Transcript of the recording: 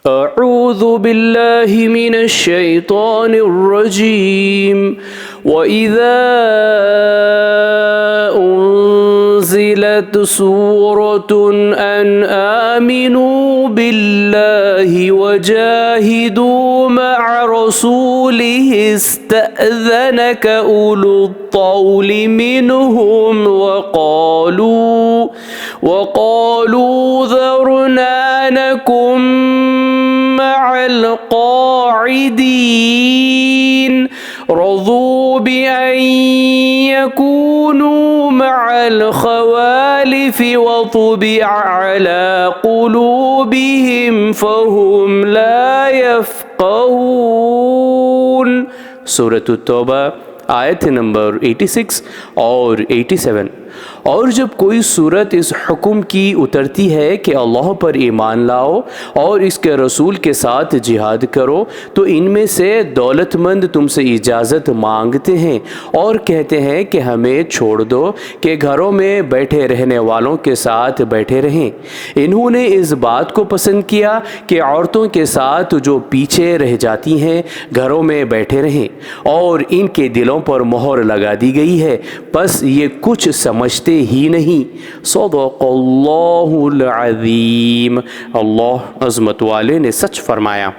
अऊज़ु बिल्लाहि मिनश शैतानिर रजीम व इज़ा उन्ज़िलत सूरतुन अन आमिनू बिल्लाहि वजाहिदू मअ रसूलिहि इस्तअज़नक उलुत तौलि मिनहुम वक़ालू ज़रना नकुम मअल क़ाइदीन रज़ू बिअन यकूनू मअल ख़वालिफ़ि व तुबिअ अला क़ुलूबिहिम फ़हुम ला यफ़क़हून। सूरत तौबा आयत नंबर 86 और 87। और जब कोई सूरत इस हुक्म की उतरती है कि अल्लाह पर ईमान लाओ और इसके रसूल के साथ जिहाद करो, तो इनमें से दौलतमंद तुमसे इजाज़त मांगते हैं और कहते हैं कि हमें छोड़ दो कि घरों में बैठे रहने वालों के साथ बैठे रहें। इन्होंने इस बात को पसंद किया कि औरतों के साथ जो पीछे रह जाती हैं घरों में बैठे रहें, और इनके दिलों पर मोहर लगा दी गई है, बस ये कुछ समझते ही नहीं। सदक़ल्लाहुल अज़ीम। अल्लाह अज़मत वाले ने सच फरमाया।